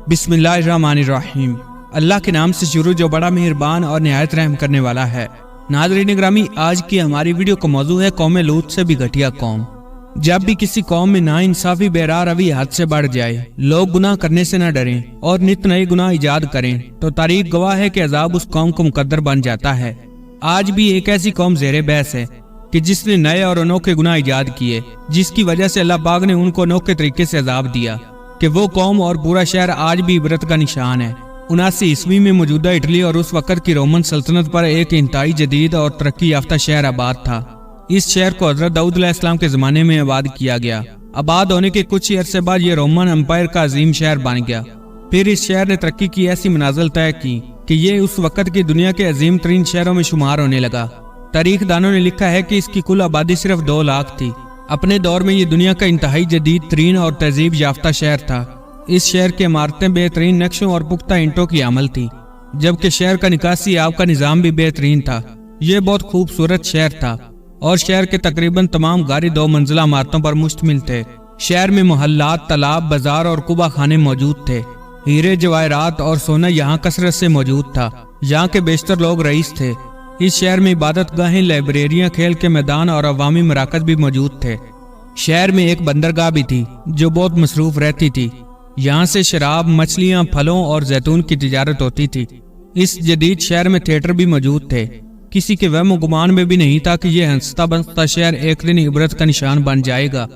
बिस्मिल्लाहिर्रहमानिर्रहीम। अल्लाह के नाम से शुरू जो बड़ा मेहरबान और निहायत रहम करने वाला है। नाज़रीन ग्रामी, आज की हमारी वीडियो का मौजू है कौम लूत से भी घटिया कौम। जब भी किसी कौम में नाइंसाफी बेरा रवि हद से बढ़ जाए, लोग गुनाह करने से न डरें और नित नए गुनाह इजाद करें, तो तारीख गवाह है कि अजाब उस कौम को मुकद्दर बन जाता है। आज भी एक ऐसी कौम ज़ेरे बहस है कि जिसने नए और अनोखे गुनाह इजाद किए, जिसकी वजह से अल्लाह पाक ने उनको अनोखे तरीके से अजाब दिया कि वो कौम और पूरा शहर आज भी इबरत का निशान है। 79 ईस्वी में मौजूदा इटली और उस वक़्त की रोमन सल्तनत पर एक इंतहाई जदीद और तरक्की याफ्ता शहर आबाद था। इस शहर को हज़रत दाऊद अलैहिस्सलाम के ज़माने में आबाद किया गया। आबाद होने के कुछ ही अरसे बाद ये रोमन एम्पायर का अजीम शहर बन गया। फिर इस शहर ने तरक्की की ऐसी मनाजिल तय की कि ये उस वक़्त की दुनिया के अजीम तरीन शहरों में शुमार होने लगा। तारीख दानों ने लिखा है कि इसकी कुल आबादी सिर्फ 2 लाख थी। अपने दौर में ये दुनिया का इंतहाई जदीद तरीन और तहजीब याफ्ता शहर था। इस शहर की इमारतें बेहतरीन नक्शों और पुख्ता ईंटों की अमल थी, जबकि शहर का निकासी आब का निज़ाम भी बेहतरीन था। यह बहुत खूबसूरत शहर था और शहर के तकरीबन तमाम गारी 2 मंजिला इमारतों पर मुश्तमिल थे। शहर में मोहल्लात, तालाब, बाजार और कुबा खाने मौजूद थे। हीरे, जवाहरात और सोना यहाँ कसरत से मौजूद था। यहाँ के बेशतर लोग रईस थे। इस शहर में इबादत गाहें, लाइब्रेरियाँ, खेल के मैदान और अवामी मराकज भी मौजूद थे। शहर में एक बंदरगाह भी थी जो बहुत मसरूफ रहती थी। यहाँ से शराब, मछलियाँ, फलों और जैतून की तिजारत होती थी। इस जदीद शहर में थिएटर भी मौजूद थे। किसी के वहम गुमान में भी नहीं था कि यह हंसता बसता शहर एक दिन इबरत का निशान बन जाएगा।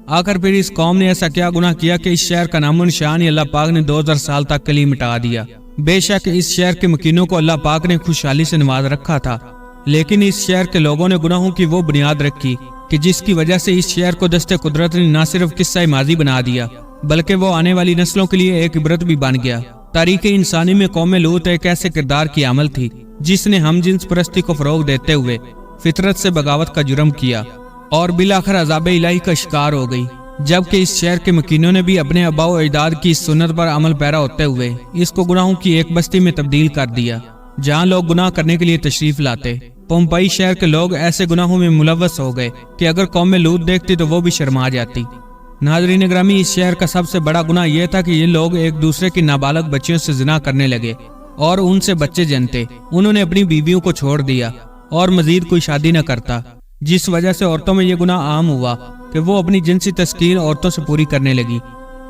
आखिर फिर इस कौम ने ऐसा क्या गुनाह किया कि इस शहर का नामो निशान ही अल्लाह पाक ने 2000 साल तक के लिए मिटा दिया। बेशक इस शहर के मकीनों को अल्लाह पाक ने खुशहाली से नवाज रखा था, लेकिन इस शहर के लोगों ने गुनाहों की वो बुनियाद रखी कि जिसकी वजह से इस शहर को दस्ते कुदरत ने न सिर्फ किस्सा माजी बना दिया, बल्कि वो आने वाली नस्लों के लिए एक इबरत भी बन गया। तारीख इंसानी में कौम लूत एक ऐसे किरदार की अमल थी जिसने हम जिन्स परस्ती को फरोग देते हुए फितरत से बगावत का जुर्म किया और बिलाखिर अज़ाब इलाही का शिकार हो गई। जबकि इस शहर के मकीनों ने भी अपने आबाओ अजदाद की इस सुन्नत पर अमल पैरा होते हुए इसको गुनाहों की एक बस्ती में तब्दील कर दिया, जहाँ लोग गुनाह करने के लिए तशरीफ लाते। पोम्पई शहर के लोग ऐसे गुनाहों में मुलव्वस हो गए कि अगर कौम लूत देखती तो वो भी शर्मा जाती। नाज़रीन ग्रामी, इस शहर का सबसे बड़ा गुनाह यह था कि ये लोग एक दूसरे की नाबालग बच्चियों से जिना करने लगे और उनसे बच्चे जनते। उन्होंने अपनी बीवियों को छोड़ दिया और मजीद कोई शादी न करता, जिस वजह से औरतों में यह गुनाह आम हुआ कि वो अपनी जिनसी तस्कीन औरतों से पूरी करने लगी।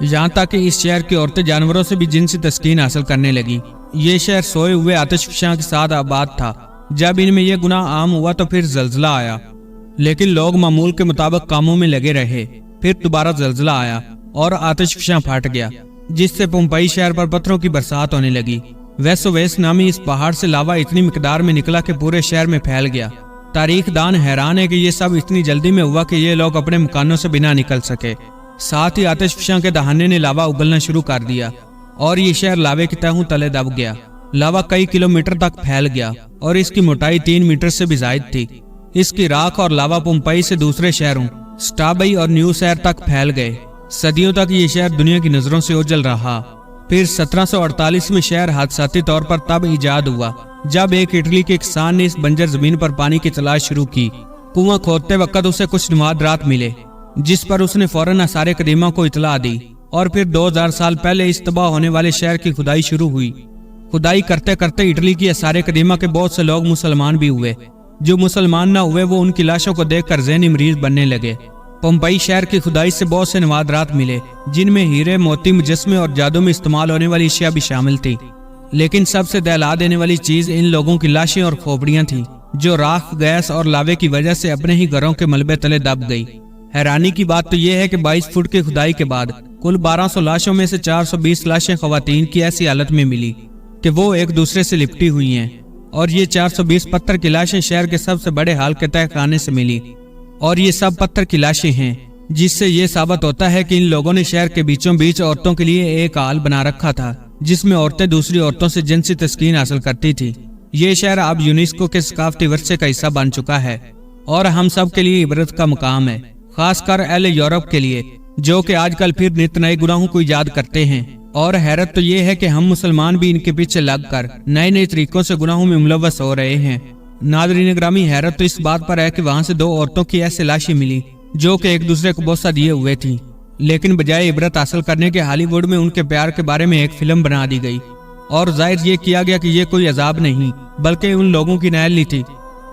यहाँ तक कि इस शहर की औरतें जानवरों से भी जिनसी तस्कीन हासिल करने लगी। ये शहर सोए हुए आतिशफशां के साथ आबाद था। जब इनमें यह गुनाह आम हुआ तो फिर जल्जला आया, लेकिन लोग मामूल के मुताबिक कामों में लगे रहे। फिर दोबारा जल्जला आया और आतिशफशां फट गया, जिससे पोम्पई शहर पर पत्थरों की बरसात होने लगी। वेसोवेस नामी इस पहाड़ से लावा इतनी मिकदार में निकला कि पूरे शहर में फैल गया। तारीख दान हैरान है कि ये सब इतनी जल्दी में हुआ कि ये लोग अपने मकानों से बिना निकल सके। साथ ही आतिशफशां के दहाने ने लावा उगलना शुरू कर दिया और ये शहर लावे की तहों तले दब गया। लावा कई किलोमीटर तक फैल गया और इसकी मोटाई 3 मीटर से भी जायद थी। इसकी राख और लावा पोम्पई से दूसरे शहरों स्टाबई और न्यू शहर तक फैल गए। सदियों तक ये शहर दुनिया की नजरों से ओझल रहा। फिर 1748 में शहर हादसाती तौर पर तब इजाद हुआ जब एक इटली के किसान ने इस बंजर जमीन पर पानी की तलाश शुरू की। कुआं खोदते वक्त उसे कुछ नवादरात मिले, जिस पर उसने फौरन आसार कदीमा को इतला दी और फिर 2000 साल पहले इस तबाह होने वाले शहर की खुदाई शुरू हुई। खुदाई करते करते इटली की आसार कदीमा के बहुत से लोग मुसलमान भी हुए। जो मुसलमान न हुए वो उनकी लाशों को देखकर ज़हनी मरीज बनने लगे। पोम्पई शहर की खुदाई से बहुत से नवादरात मिले, जिनमें हीरे, मोती, मुजस्मे और जादू में इस्तेमाल होने वाली अशिया भी शामिल थी। लेकिन सबसे दहला देने वाली चीज इन लोगों की लाशें और खोपड़ियां थी, जो राख, गैस और लावे की वजह से अपने ही घरों के मलबे तले दब गई। हैरानी की बात तो यह है कि 22 फुट की खुदाई के बाद कुल 1200 लाशों में से 420 लाशें खवातीन की ऐसी हालत में मिली कि वो एक दूसरे से लिपटी हुई हैं, और ये 420 पत्थर की लाशें शहर के सबसे बड़े हाल के तय खाने से मिली। और ये सब पत्थर की लाशें हैं, जिससे ये साबित होता है कि इन लोगों ने शहर के बीचों बीच औरतों के लिए एक हाल बना रखा था, जिसमें औरतें दूसरी औरतों से जिनसी तस्कीन हासिल करती थी। ये शहर अब यूनेस्को के सकाफती वर्षे का हिस्सा बन चुका है और हम सब के लिए इबरत का मुकाम है, खासकर अहले यूरोप के लिए, जो कि आजकल फिर नित नए गुनाहों को इजाद करते हैं। और हैरत तो ये है कि हम मुसलमान भी इनके पीछे लगकर नए नए तरीकों से गुनाहों में मुलव्वस हो रहे हैं। नाज़रीन ग्रामी, हैरत तो इस बात पर है कि वहां से 2 औरतों की ऐसी लाशें मिली जो कि एक दूसरे को बोसा दिए हुए थी लेकिन बजाय इबरत हासिल करने के हॉलीवुड में उनके प्यार के बारे में एक फिल्म बना दी गई और जाहिर ये किया गया कि ये कोई अजाब नहीं बल्कि उन लोगों की नैली थी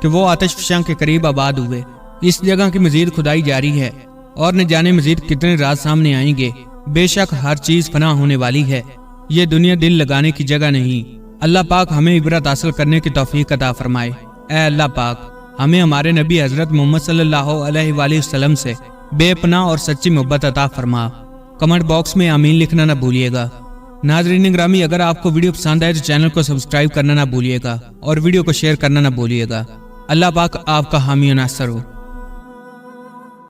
कि वो आतिशफशां के करीब आबाद हुए। इस जगह की मजीद खुदाई जारी है और न जाने मजीद कितने राज सामने आएंगे। बेशक हर चीज फना होने वाली है, ये दुनिया दिल लगाने की जगह नहीं। अल्लाह पाक हमें इबरत हासिल करने की तौफीक अता फरमाए। ऐ अल्लाह पाक हमें हमारे नबी हजरत मोहम्मद सल्लल्लाहु अलैहि वसल्लम से बेपनाह और सच्ची मोहब्बत अता फरमा। कमेंट बॉक्स में आमीन लिखना ना भूलिएगा। नाज़रीन ग्रामी, अगर आपको वीडियो पसंद आए तो चैनल को सब्सक्राइब करना ना भूलिएगा और वीडियो को शेयर करना ना भूलिएगा। अल्लाह पाक आपका हामी और नासर हो।